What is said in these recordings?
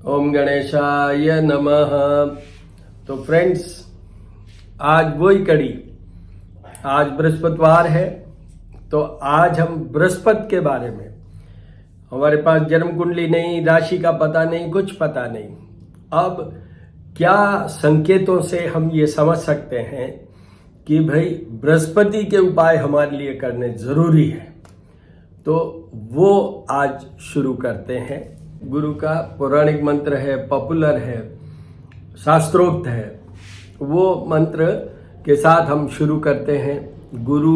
ओम गणेशाय नमः। तो फ्रेंड्स, आज वही कड़ी, आज बृहस्पतिवार है, तो आज हम बृहस्पति के बारे में, हमारे पास जन्म कुंडली नहीं, राशि का पता नहीं, कुछ पता नहीं। अब क्या संकेतों से हम ये समझ सकते हैं कि भाई बृहस्पति के उपाय हमारे लिए करने जरूरी है, तो वो आज शुरू करते हैं। गुरु का पौराणिक मंत्र है, पॉपुलर है, शास्त्रोक्त है। वो मंत्र के साथ हम शुरू करते हैं। गुरु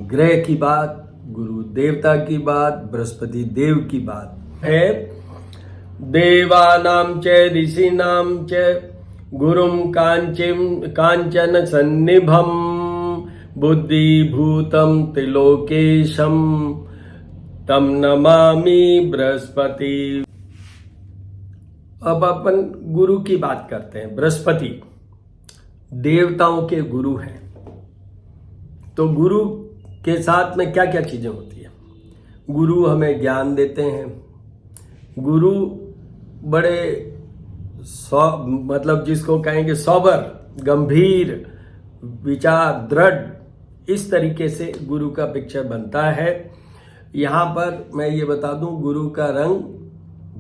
ग्रह की बात, गुरु देवता की बात, बृहस्पति देव की बात है। देवानां च ऋषीणां च गुरुं कांचन सन्निभं बुद्धिभूतं त्रिलोकेशं तम नमामि बृहस्पति। अब अपन गुरु की बात करते हैं। बृहस्पति देवताओं के गुरु हैं, तो गुरु के साथ में क्या क्या चीजें होती है? गुरु हमें ज्ञान देते हैं। गुरु बड़े मतलब जिसको कहेंगे सोबर, गंभीर, विचार, दृढ़, इस तरीके से गुरु का पिक्चर बनता है। यहाँ पर मैं ये बता दूं, गुरु का रंग,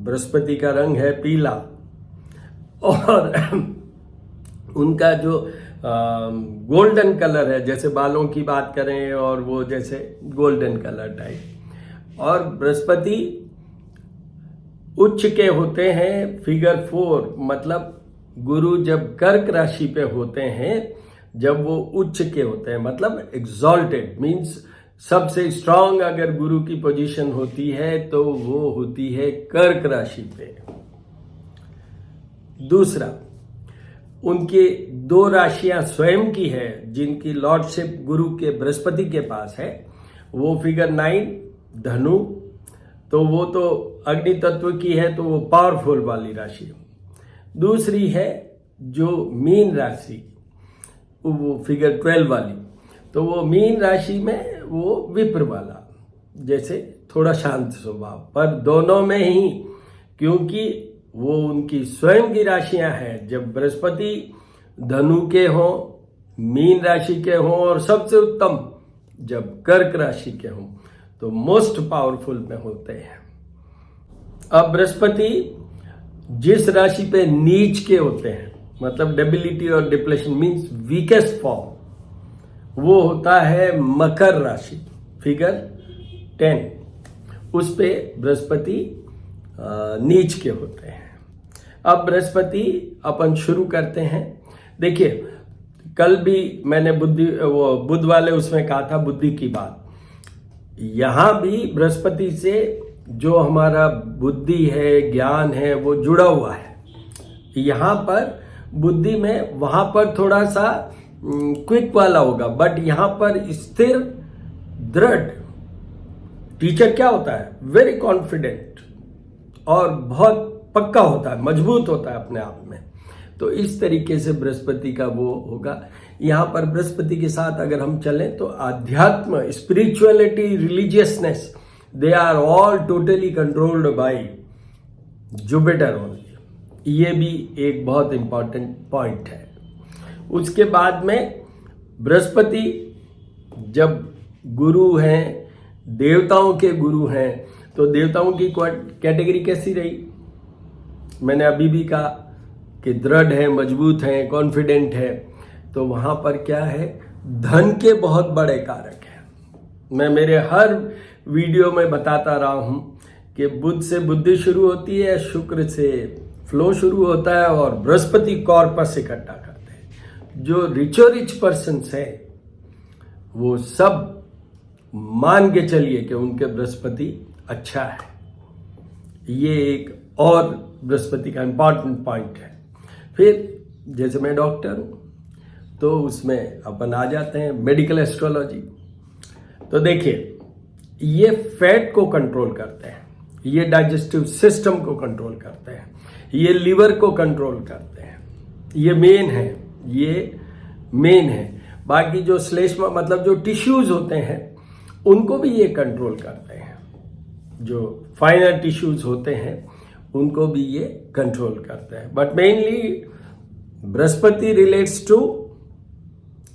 बृहस्पति का रंग है पीला, और उनका जो गोल्डन कलर है, जैसे बालों की बात करें और वो जैसे गोल्डन कलर टाइप। और बृहस्पति उच्च के होते हैं, फिगर 4, मतलब गुरु जब कर्क राशि पे होते हैं, जब वो उच्च के होते हैं, मतलब एग्जॉल्टेड मीन्स सबसे स्ट्रांग अगर गुरु की पोजीशन होती है तो वो होती है कर्क राशि पे। दूसरा, उनके 2 राशियां स्वयं की है जिनकी लॉर्डशिप गुरु के बृहस्पति के पास है। वो फिगर 9 धनु, तो वो तो अग्नि तत्व की है, तो वो पावरफुल वाली राशि। दूसरी है जो मीन राशि, वो फिगर 12 वाली, तो वो मीन राशि में वो विप्र वाला, जैसे थोड़ा शांत स्वभाव, पर दोनों में ही, क्योंकि वो उनकी स्वयं की राशियां हैं। जब बृहस्पति धनु के हों, मीन राशि के हों, और सबसे उत्तम जब कर्क राशि के हों, तो मोस्ट पावरफुल में होते हैं। अब बृहस्पति जिस राशि पे नीच के होते हैं, मतलब डेबिलिटी और डिप्लेशन मीन्स वीकेस्ट फॉर्म, वो होता है मकर राशि, फिगर 10। उस पे बृहस्पति नीच के होते हैं। अब बृहस्पति अपन शुरू करते हैं। देखिए, कल भी मैंने बुध वाले उसमें कहा था बुद्धि की बात। यहां भी बृहस्पति से जो हमारा बुद्धि है, ज्ञान है, वो जुड़ा हुआ है। यहां पर बुद्धि में, वहां पर थोड़ा सा क्विक वाला होगा, बट यहां पर स्थिर, दृढ़। टीचर क्या होता है? वेरी कॉन्फिडेंट और बहुत पक्का होता है, मजबूत होता है अपने आप में। तो इस तरीके से बृहस्पति का वो होगा। यहां पर बृहस्पति के साथ अगर हम चलें तो आध्यात्म, spirituality, religiousness, they are all totally controlled by Jupiter only. ये भी एक बहुत इंपॉर्टेंट पॉइंट है। उसके बाद में बृहस्पति जब गुरु हैं, देवताओं के गुरु हैं, तो देवताओं की कैटेगरी कैसी रही? मैंने अभी भी कहा कि दृढ़ है, मजबूत है, कॉन्फिडेंट है। तो वहां पर क्या है? धन के बहुत बड़े कारक हैं। मैं मेरे हर वीडियो में बताता रहा हूं कि बुध से बुद्धि शुरू होती है, शुक्र से फ्लो शुरू होता है, और बृहस्पति कॉर्पस इकट्ठा करते हैं। जो रिच पर्सन्स है, वो सब मान के चलिए कि उनके बृहस्पति अच्छा है। ये एक और बृहस्पति का इंपॉर्टेंट पॉइंट है। फिर जैसे मैं डॉक्टर हूं, तो उसमें अपन आ जाते हैं मेडिकल एस्ट्रोलॉजी। तो देखिए, ये फैट को कंट्रोल करते हैं, ये डाइजेस्टिव सिस्टम को कंट्रोल करते हैं, ये लीवर को कंट्रोल करते हैं। ये मेन है। बाकी जो श्लेष्मा, मतलब जो टिश्यूज होते हैं, उनको भी ये कंट्रोल करते हैं। जो फाइनल टिश्यूज होते हैं उनको भी ये कंट्रोल करते हैं। But mainly Brihaspati relates to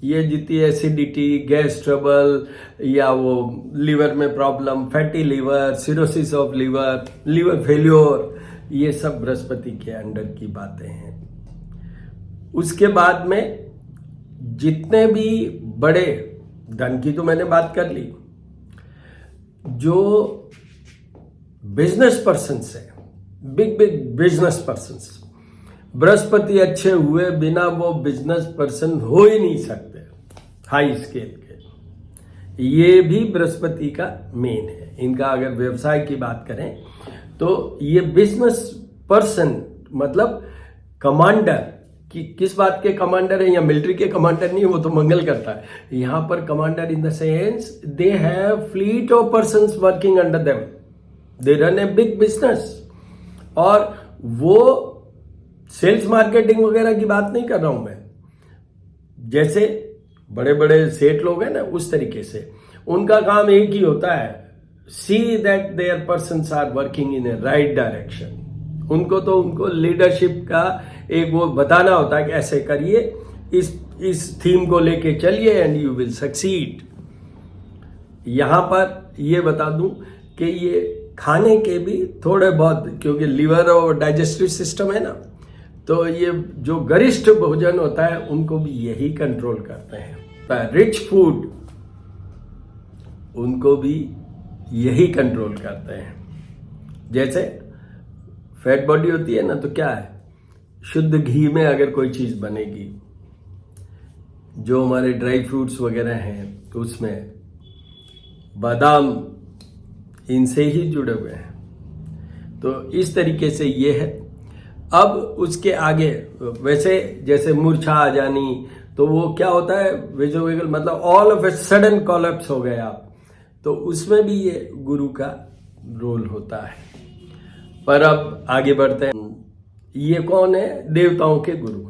ये जितनी एसिडिटी, गैस ट्रबल, या वो लीवर में problem, fatty liver, cirrhosis of liver, liver failure, ये सब बृहस्पति के अंडर की बातें हैं। उसके बाद में जितने भी बड़े, धन की तो मैंने बात कर ली, जो बिजनेस पर्सन्स है, बिग बिजनेस पर्सन्स, बृहस्पति अच्छे हुए बिना वो बिजनेस पर्सन हो ही नहीं सकते हाई स्केल के। ये भी बृहस्पति का मेन है। इनका अगर व्यवसाय की बात करें तो ये बिजनेस पर्सन मतलब कमांडर, कि किस बात के कमांडर है, या मिलिट्री के कमांडर नहीं, वो तो मंगल करता है। यहां पर commander in the sense they have fleet of persons working under them, they run a big business. और वो सेल्स मार्केटिंग वगैरह की बात नहीं कर रहा हूं मैं, जैसे बड़े बड़े सेठ लोग हैं ना, उस तरीके से उनका काम एक ही होता है, see that there persons are working in a right direction. उनको लीडरशिप का एक वो बताना होता है कि ऐसे करिए, इस थीम को लेके चलिए एंड यू विल सक्सीड। यहां पर ये बता दूं कि ये खाने के भी थोड़े बहुत, क्योंकि लीवर और डाइजेस्टिव सिस्टम है ना, तो ये जो गरिष्ठ भोजन होता है उनको भी यही कंट्रोल करते हैं। रिच फूड उनको भी यही कंट्रोल करते हैं। जैसे फैट बॉडी होती है ना, तो क्या है, शुद्ध घी में अगर कोई चीज बनेगी, जो हमारे ड्राई फ्रूट्स वगैरह हैं तो उसमें बादाम इनसे ही जुड़े हुए हैं, तो इस तरीके से ये है। अब उसके आगे वैसे जैसे मूर्छा आ जानी, तो वो क्या होता है, वेजिटेबल मतलब all of a sudden collapse हो गए आप, तो उसमें भी ये गुरु का रोल होता है। पर अब आगे बढ़ते हैं। ये कौन है, देवताओं के गुरु,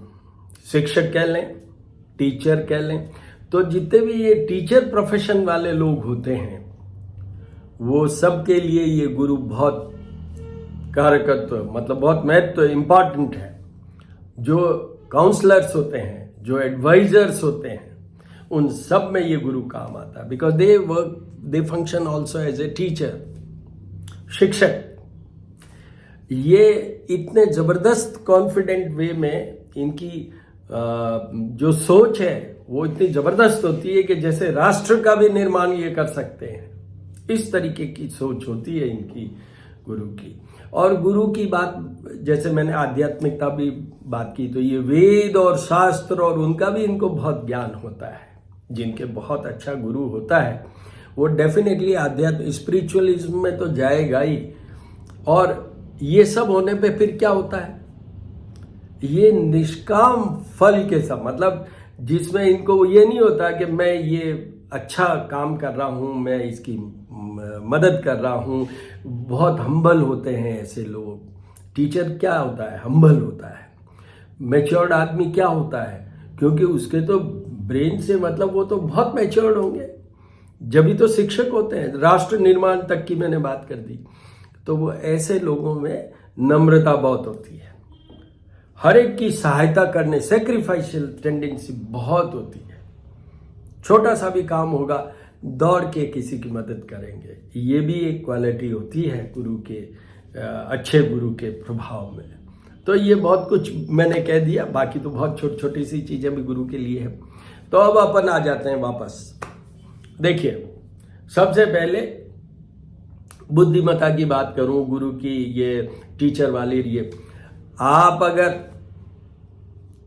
शिक्षक कह लें, टीचर कह लें। तो जितने भी ये टीचर प्रोफेशन वाले लोग होते हैं, वो सब के लिए ये गुरु बहुत कारकत्व, मतलब बहुत महत्व, इंपॉर्टेंट है। जो काउंसलर्स होते हैं, जो एडवाइजर्स होते हैं, उन सब में ये गुरु काम आता है, because they function also as a teacher, शिक्षक। ये इतने जबरदस्त कॉन्फिडेंट वे में इनकी जो सोच है वो इतनी जबरदस्त होती है कि जैसे राष्ट्र का भी निर्माण ये कर सकते हैं। इस तरीके की सोच होती है इनकी, गुरु की। और गुरु की बात, जैसे मैंने आध्यात्मिकता भी बात की, तो ये वेद और शास्त्र और उनका भी इनको बहुत ज्ञान होता है। जिनके बहुत अच्छा गुरु होता है वो डेफिनेटली आध्यात्म स्पिरिचुअलिज्म में तो जाएगा ही। और ये सब होने पे फिर क्या होता है, ये निष्काम फल के सब, मतलब जिसमें इनको ये नहीं होता कि मैं ये अच्छा काम कर रहा हूं, मैं इसकी मदद कर रहा हूं। बहुत हम्बल होते हैं ऐसे लोग। टीचर क्या होता है, हम्बल होता है। मैच्योर्ड आदमी क्या होता है, क्योंकि उसके तो ब्रेन से मतलब वो तो बहुत मैच्योर्ड होंगे, जब ही तो शिक्षक होते हैं। राष्ट्र निर्माण तक की मैंने बात कर दी। तो वो ऐसे लोगों में नम्रता बहुत होती है, हर एक की सहायता करने, सैक्रिफाइशियल टेंडेंसी बहुत होती है। छोटा सा भी काम होगा, दौड़ के किसी की मदद करेंगे। ये भी एक क्वालिटी होती है गुरु के, अच्छे गुरु के प्रभाव में। तो ये बहुत कुछ मैंने कह दिया, बाकी तो बहुत छोटी छोटी सी चीजें भी गुरु के लिए है। तो अब अपन आ जाते हैं वापस। देखिए, सबसे पहले बुद्धिमत्ता की बात करूं, गुरु की ये टीचर वाली, ये आप अगर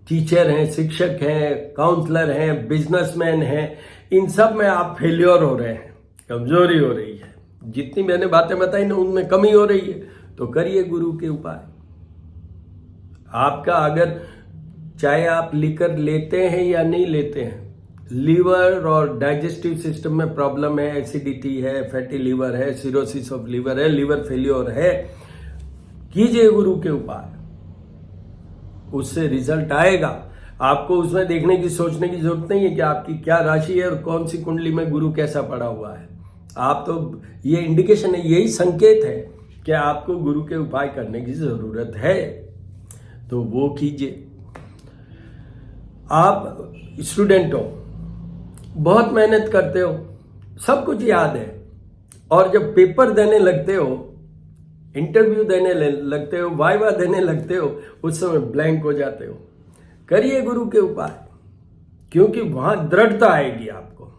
टीचर हैं, शिक्षक हैं, काउंसलर हैं, बिजनेसमैन हैं, इन सब में आप फेल्योर हो रहे हैं, कमजोरी हो रही है, जितनी मैंने बातें बताई ना उनमें कमी हो रही है, तो करिए गुरु के उपाय। आपका अगर चाहे आप लिकर लेते हैं या नहीं लेते हैं, लीवर और डाइजेस्टिव सिस्टम में प्रॉब्लम है, एसिडिटी है, फैटी लीवर है, सिरोसिस ऑफ लीवर है, लीवर फेल्योर है, कीजिए गुरु के उपाय, उससे रिजल्ट आएगा। आपको उसमें देखने की, सोचने की जरूरत नहीं है कि आपकी क्या राशि है और कौन सी कुंडली में गुरु कैसा पड़ा हुआ है। आप तो ये इंडिकेशन है, यही संकेत है कि आपको गुरु के उपाय करने की जरूरत है तो वो कीजिए। आप स्टूडेंट हो, बहुत मेहनत करते हो, सब कुछ याद है, और जब पेपर देने लगते हो, इंटरव्यू देने लगते हो, वाइवा देने लगते हो, उस समय ब्लैंक हो जाते हो। करिए गुरु के उपाय, क्योंकि वहां दृढ़ता आएगी आपको।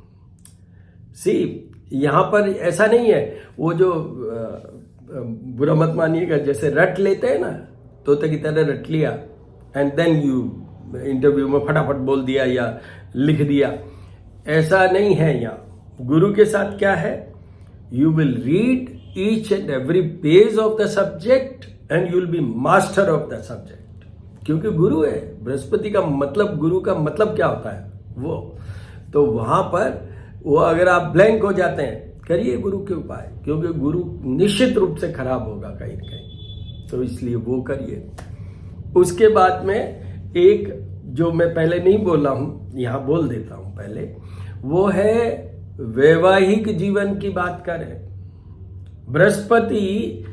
यहां पर ऐसा नहीं है, वो जो बुरा मत मानिएगा, जैसे रट लेते हैं ना, तोते की तरह रट लिया एंड देन यू इंटरव्यू में फटाफट बोल दिया या लिख दिया, ऐसा नहीं है। यहाँ गुरु के साथ क्या है, you will read each and every page of the subject and you will be master of the subject, क्योंकि गुरु है। बृहस्पति का मतलब, गुरु का मतलब क्या होता है वो, तो वहां पर वो अगर आप ब्लैंक हो जाते हैं, करिए गुरु के उपाय, क्योंकि गुरु निश्चित रूप से खराब होगा कहीं न कहीं, तो इसलिए वो करिए। उसके बाद में एक जो मैं पहले नहीं बोला हूं, यहां बोल देता हूं पहले, वो है वैवाहिक जीवन की बात करें। बृहस्पति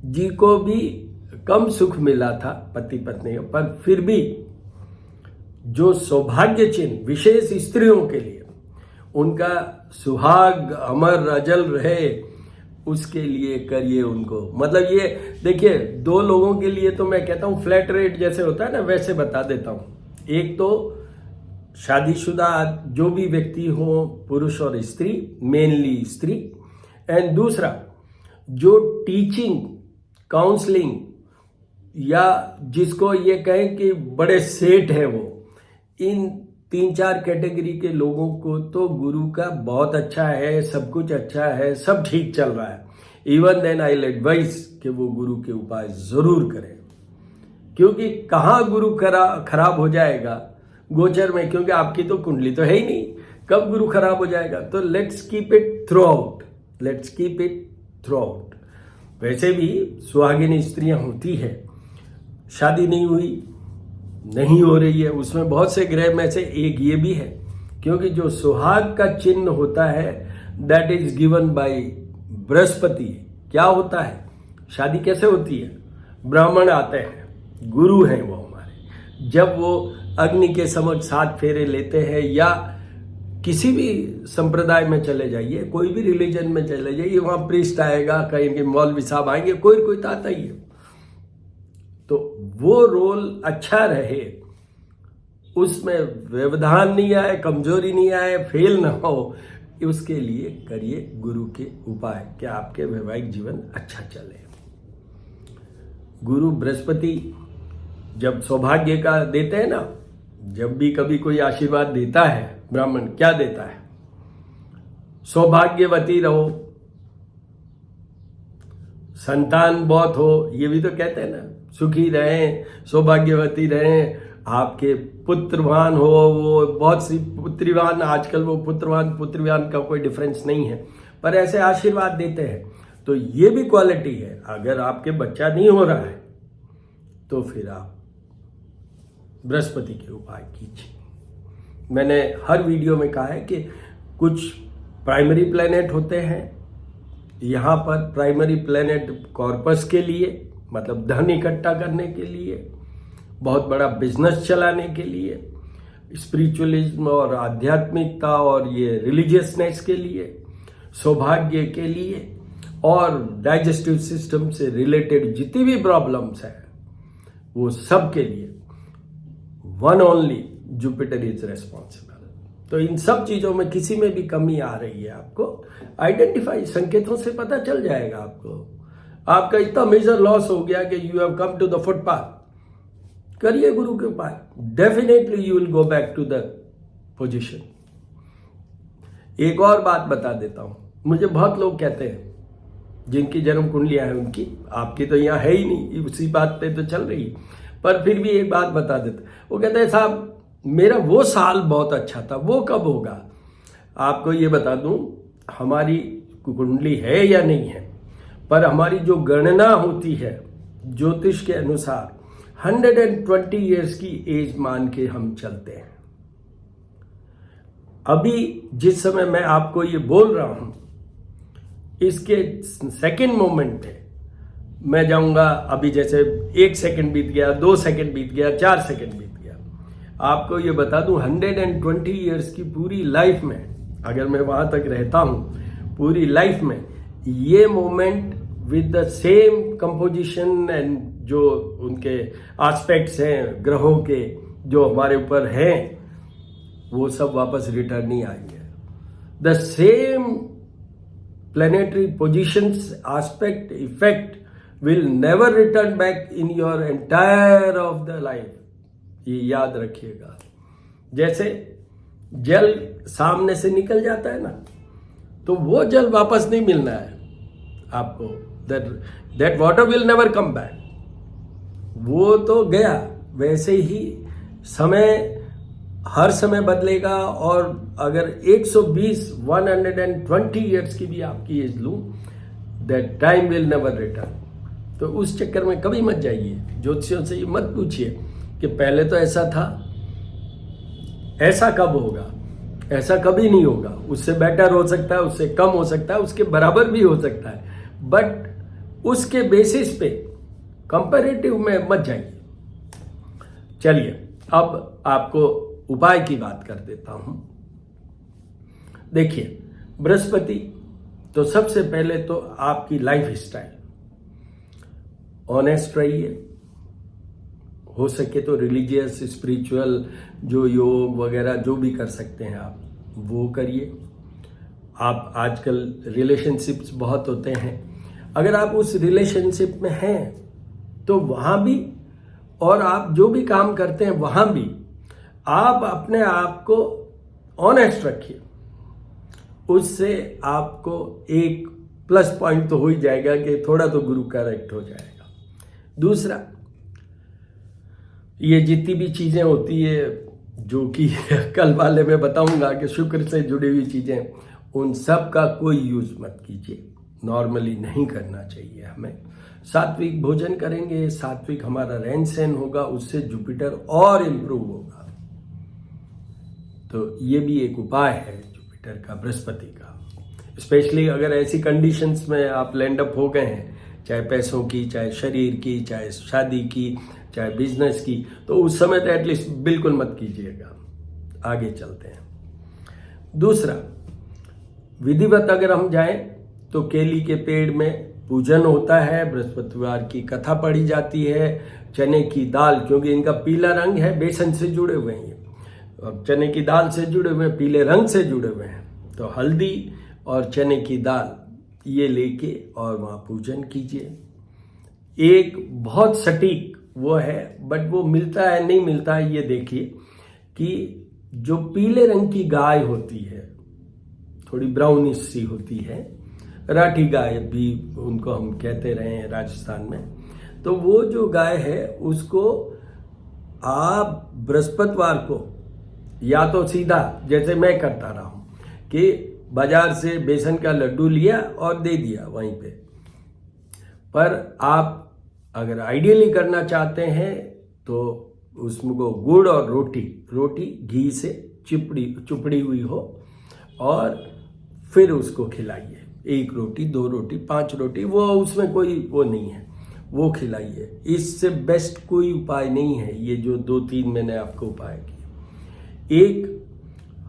जी को भी कम सुख मिला था पति पत्नी, पर फिर भी जो सौभाग्य चिन्ह विशेष स्त्रियों के लिए, उनका सुहाग अमर अजल रहे, उसके लिए करिए उनको। मतलब ये देखिए, दो लोगों के लिए तो मैं कहता हूं फ्लैट रेट जैसे होता है ना, वैसे बता देता हूं। एक तो शादीशुदा जो भी व्यक्ति हो, पुरुष और स्त्री, मेनली स्त्री, एंड दूसरा जो टीचिंग, काउंसलिंग, या जिसको ये कहें कि बड़े सेठ है वो, इन 3-4 कैटेगरी के लोगों को तो गुरु का बहुत अच्छा है, सब कुछ अच्छा है, सब ठीक चल रहा है। Even then I will advise कि वो गुरु के उपाय जरूर करें, क्योंकि कहाँ गुरु खराब हो जाएगा गोचर में, क्योंकि आपकी तो कुंडली तो है ही नहीं, कब गुरु खराब हो जाएगा। तो let's keep it through out, let's keep it through out. वैसे भी सुहागिन स्त्रियां होती है, शादी नहीं हुई, नहीं हो रही है, उसमें बहुत से ग्रह में से एक ये भी है, क्योंकि जो सुहाग का चिन्ह होता है that is given by Brihaspati. क्या होता है, शादी कैसे होती है, ब्राह्मण आते हैं, गुरु हैं वो हमारे, जब वो अग्नि के समक्ष 7 फेरे लेते हैं, या किसी भी संप्रदाय में चले जाइए, कोई भी रिलीजन में चले जाइए, वहां प्रीस्ट आएगा, कहेंगे मौलवी साहब आएंगे, कोई तो आता ही है। तो वो रोल अच्छा रहे, उसमें व्यवधान नहीं आए, कमजोरी नहीं आए, फेल ना हो, उसके लिए करिए गुरु के उपाय कि आपके वैवाहिक जीवन अच्छा चले। गुरु बृहस्पति जब सौभाग्य का देते हैं ना, जब भी कभी कोई आशीर्वाद देता है ब्राह्मण, क्या देता है, सौभाग्यवती रहो, संतान बहुत हो, ये भी तो कहते हैं ना, सुखी रहें, सौभाग्यवती रहें, आपके पुत्रवान हो, वो बहुत सी पुत्रीवान, आजकल वो पुत्रीवान का कोई डिफरेंस नहीं है, पर ऐसे आशीर्वाद देते हैं। तो ये भी क्वालिटी है। अगर आपके बच्चा नहीं हो रहा है तो फिर आप बृहस्पति के उपाय कीजिए। मैंने हर वीडियो में कहा है कि कुछ प्राइमरी प्लैनेट होते हैं, यहाँ पर प्राइमरी प्लैनेट कॉर्पस के लिए, मतलब धन इकट्ठा करने के लिए, बहुत बड़ा बिजनेस चलाने के लिए, स्पिरिचुअलिज्म और आध्यात्मिकता और ये रिलीजियसनेस के लिए, सौभाग्य के लिए, और डाइजेस्टिव सिस्टम से रिलेटेड जितनी भी प्रॉब्लम्स है वो सब के लिए one only Jupiter is responsible. तो इन सब चीजों में किसी में भी कमी आ रही है, आपको आइडेंटिफाई, संकेतों से पता चल जाएगा आपको। आपका इतना मेजर लॉस हो गया कि you have come to the footpath, करिए गुरु के उपाय, definitely you will go back to the position. एक और बात बता देता हूं, मुझे बहुत लोग कहते हैं जिनकी जन्म कुंडलियां हैं उनकी, आपकी तो यहां है ही नहीं, उसी बात पे तो चल रही, पर फिर भी एक बात बता देते, वो कहते हैं साहब मेरा वो साल बहुत अच्छा था, वो कब होगा। आपको ये बता दूं, हमारी कुंडली है या नहीं है, पर हमारी जो गणना होती है ज्योतिष के अनुसार 120 इयर्स की एज मान के हम चलते हैं। अभी जिस समय मैं आपको ये बोल रहा हूं, इसके सेकेंड मोमेंट पे मैं जाऊंगा, अभी जैसे 1 सेकंड बीत गया, 2 सेकंड बीत गया, 4 सेकंड बीत गया। आपको ये बता दूं 120 ईयर्स की पूरी लाइफ में, अगर मैं वहां तक रहता हूं, पूरी लाइफ में ये moment with the same composition and जो उनके एस्पेक्ट्स हैं ग्रहों के जो हमारे ऊपर हैं, वो सब वापस रिटर्न नहीं आएंगे। The same planetary positions, aspect, effect will never return back in your entire of the life. ये याद रखिएगा। जैसे जल सामने से निकल जाता है ना, तो वो जल वापस नहीं मिलना है आपको। That water will never come back. वो तो गया। वैसे ही समय हर समय बदलेगा। और अगर 120 ईयर्स की भी आपकी एज लूं, that time will never return. तो उस चक्कर में कभी मत जाइए। ज्योतिषियों से ये मत पूछिए कि पहले तो ऐसा था, ऐसा कब होगा। ऐसा कभी नहीं होगा। उससे बेटर हो सकता है, उससे कम हो सकता है, उसके बराबर भी हो सकता है, बट उसके बेसिस पे कंपैरेटिव में मत जाइए। चलिए अब आपको उपाय की बात कर देता हूं। देखिए, बृहस्पति तो सबसे पहले तो आपकी लाइफ स्टाइल, ऑनेस्ट रहिए। हो सके तो रिलीजियस, स्पिरिचुअल, जो योग वगैरह जो भी कर सकते हैं आप वो करिए। आप आजकल रिलेशनशिप्स बहुत होते हैं, अगर आप उस रिलेशनशिप में हैं तो वहां भी, और आप जो भी काम करते हैं वहां भी, आप अपने आप को ऑनेस्ट रखिए। उससे आपको एक प्लस पॉइंट तो हो ही जाएगा कि थोड़ा तो गुरु करेक्ट हो जाएगा। दूसरा, ये जितनी भी चीजें होती है जो कि कल वाले में बताऊंगा कि शुक्र से जुड़ी हुई चीजें, उन सब का कोई यूज मत कीजिए। नॉर्मली नहीं करना चाहिए हमें। सात्विक भोजन करेंगे, सात्विक हमारा रहन सहन होगा, उससे जुपिटर और इंप्रूव होगा। तो ये भी एक उपाय है जुपिटर का, बृहस्पति का। स्पेशली अगर ऐसी कंडीशंस में आप लैंड अप हो गए हैं, चाहे पैसों की, चाहे शरीर की, चाहे शादी की, चाहे बिजनेस की, तो उस समय तो एटलीस्ट बिल्कुल मत कीजिएगा। आगे चलते हैं। दूसरा, विधिवत अगर हम जाएं तो केली के पेड़ में पूजन होता है, बृहस्पतिवार की कथा पढ़ी जाती है, चने की दाल, क्योंकि इनका पीला रंग है, बेसन से जुड़े हुए हैं और चने की दाल से जुड़े हुए हैं, पीले रंग से जुड़े हुए हैं। तो हल्दी और चने की दाल ये लेके और वहाँ पूजन कीजिए। एक बहुत सटीक वो है, बट वो मिलता है नहीं मिलता है ये देखिए कि जो पीले रंग की गाय होती है, थोड़ी ब्राउनिश सी होती है, राठी गाय भी उनको हम कहते रहे हैं राजस्थान में, तो वो जो गाय है उसको आप बृहस्पतिवार को या तो सीधा, जैसे मैं करता रहा हूं कि बाजार से बेसन का लड्डू लिया और दे दिया वहीं पे। पर आप अगर आइडियली करना चाहते हैं तो उसको गुड़ और रोटी घी से चुपड़ी हुई हो और फिर उसको खिलाइए। 1 रोटी, 2 रोटी, 5 रोटी, वो उसमें कोई वो नहीं है, वो खिलाइए। इससे बेस्ट कोई उपाय नहीं है ये जो 2-3 मैंने आपको उपाय किए। एक,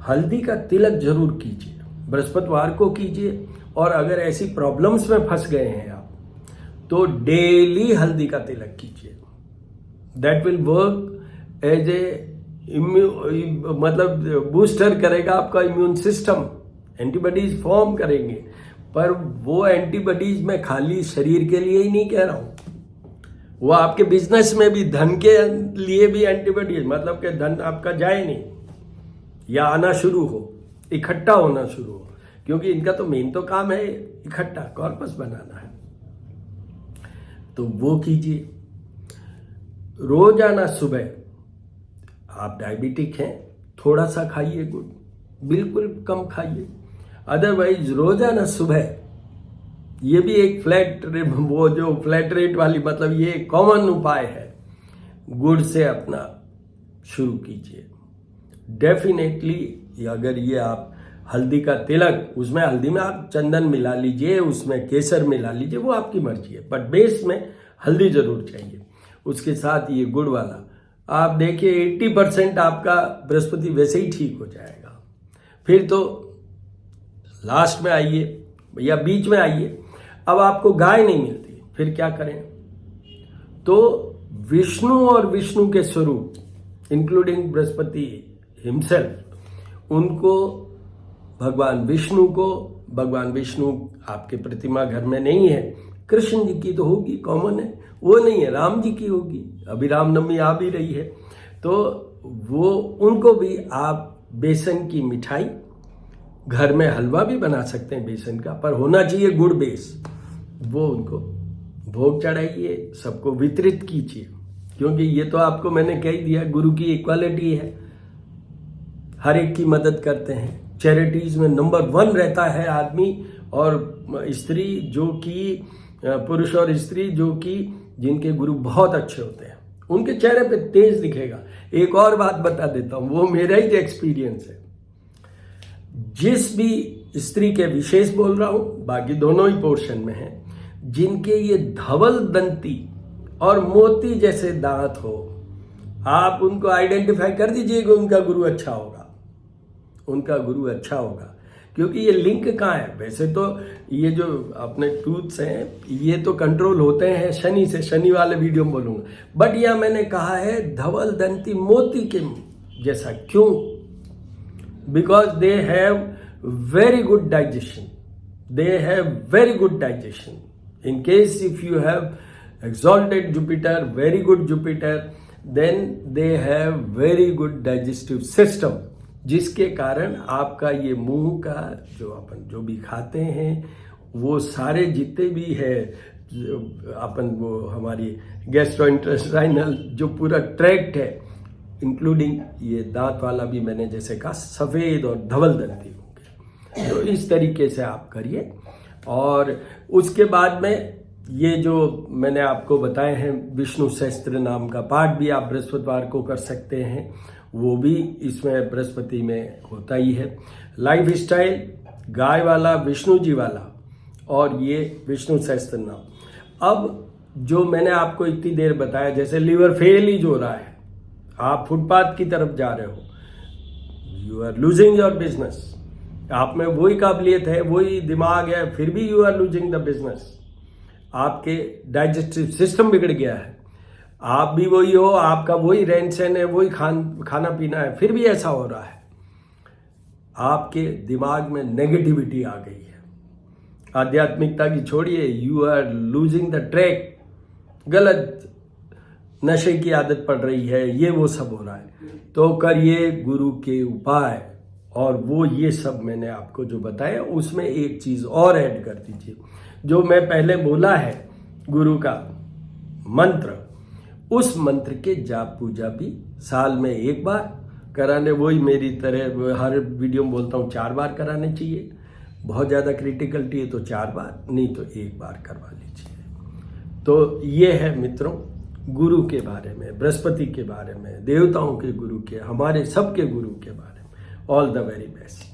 हल्दी का तिलक जरूर कीजिए, बृहस्पतिवार को कीजिए। और अगर ऐसी प्रॉब्लम्स में फंस गए हैं आप, तो डेली हल्दी का तिलक कीजिए। That will work as a मतलब बूस्टर करेगा आपका इम्यून सिस्टम, एंटीबॉडीज फॉर्म करेंगे। पर वो एंटीबॉडीज मैं खाली शरीर के लिए ही नहीं कह रहा हूं, वो आपके बिजनेस में भी, धन के लिए भी एंटीबॉडीज, मतलब कि धन आपका जाए नहीं या आना शुरू हो, इकट्ठा होना शुरू हो, क्योंकि इनका तो मेन तो काम है इकट्ठा कॉर्पस बनाना है। तो वो कीजिए। रोजाना सुबह आप डायबिटिक हैं, थोड़ा सा खाइए गुड़, बिल्कुल कम खाइए। अदरवाइज रोजाना सुबह, ये भी एक वो जो फ्लैट रेट वाली, मतलब ये कॉमन उपाय है, गुड़ से अपना शुरू कीजिए। डेफिनेटली अगर ये आप हल्दी का तिलक, उसमें हल्दी में आप चंदन मिला लीजिए, उसमें केसर मिला लीजिए, वो आपकी मर्जी है, बट बेस में हल्दी जरूर चाहिए। उसके साथ ये गुड़ वाला आप देखिए 80% आपका बृहस्पति वैसे ही ठीक हो जाएगा। फिर तो लास्ट में आइए या बीच में आइए, अब आपको गाय नहीं मिलती, फिर क्या करें? तो विष्णु और विष्णु के स्वरूप इंक्लूडिंग बृहस्पति हिमसेल्फ, उनको भगवान विष्णु आपके प्रतिमा घर में नहीं है, कृष्ण जी की तो होगी, कॉमन है, वो नहीं है, राम जी की होगी, अभी रामनवमी आ भी रही है, तो वो उनको भी आप बेसन की मिठाई, घर में हलवा भी बना सकते हैं बेसन का, पर होना चाहिए गुड़ बेस, वो उनको भोग चढ़ाइए, सबको वितरित कीजिए, क्योंकि ये तो आपको मैंने कह ही दिया, गुरु की इक्वालिटी है, हर एक की मदद करते हैं, चैरिटीज में नंबर 1 रहता है आदमी और स्त्री, जो कि पुरुष और स्त्री जो कि जिनके गुरु बहुत अच्छे होते हैं, उनके चेहरे पे तेज दिखेगा। एक और बात बता देता हूं, वो मेरा ही एक्सपीरियंस है। जिस भी स्त्री के विशेष बोल रहा हूं, बाकी दोनों ही पोर्शन में है, जिनके ये धवल दंती और मोती जैसे दांत हो, आप उनको आइडेंटिफाई कर दीजिए कि उनका गुरु अच्छा होगा, उनका गुरु अच्छा होगा। क्योंकि ये लिंक कहाँ है? वैसे तो ये जो अपने टूथ्स हैं ये तो कंट्रोल होते हैं शनि से, शनि वाले वीडियो में बोलूंगा, बट यह मैंने कहा है धवल दंती मोती के जैसा। क्यों? Because they have very good digestion, they have very good digestion. In case if you have exalted Jupiter, very good Jupiter, then they have very good digestive system, जिसके कारण आपका ये मुंह का जो अपन जो भी खाते हैं वो सारे जितने भी है अपन वो हमारी गैस्ट्रोइंटेस्टाइनल जो पूरा ट्रैक्ट है, इंक्लूडिंग ये दांत वाला भी मैंने जैसे कहा सफेद और धवल दंती होंगे। तो इस तरीके से आप करिए। और उसके बाद में ये जो मैंने आपको बताए हैं विष्णु सहस्त्र नाम का पाठ भी आप बृहस्पतिवार को कर सकते हैं, वो भी इसमें बृहस्पति में होता ही है। लाइफ स्टाइल गाय वाला, विष्णु जी वाला और ये विष्णु सहस्त्र नाम। अब जो मैंने आपको इतनी देर बताया, जैसे लीवर फेल ही जो हो रहा है, आप फुटपाथ की तरफ जा रहे हो, you are losing your business, आप में वही काबिलियत है, वही दिमाग है, फिर भी you are losing the business, आपके डाइजेस्टिव सिस्टम बिगड़ गया है, आप भी वही हो, आपका वही रहन सहन है, वही खाना पीना है, फिर भी ऐसा हो रहा है, आपके दिमाग में नेगेटिविटी आ गई है, आध्यात्मिकता की छोड़िए, you are losing the track, गलत नशे की आदत पड़ रही है, ये वो सब हो रहा है। तो करिए गुरु के उपाय, और वो ये सब मैंने आपको जो बताया उसमें एक चीज और ऐड कर दीजिए, जो मैं पहले बोला है गुरु का मंत्र, उस मंत्र के जाप पूजा भी साल में एक बार कराने, वही मेरी तरह हर वीडियो में बोलता हूँ 4 बार कराने चाहिए, बहुत ज़्यादा क्रिटिकलिटी है तो 4 बार, नहीं तो 1 बार करवा लीजिए। तो ये है मित्रों गुरु के बारे में, बृहस्पति के बारे में, देवताओं के गुरु के, हमारे सबके गुरु के बारे में। All the very best.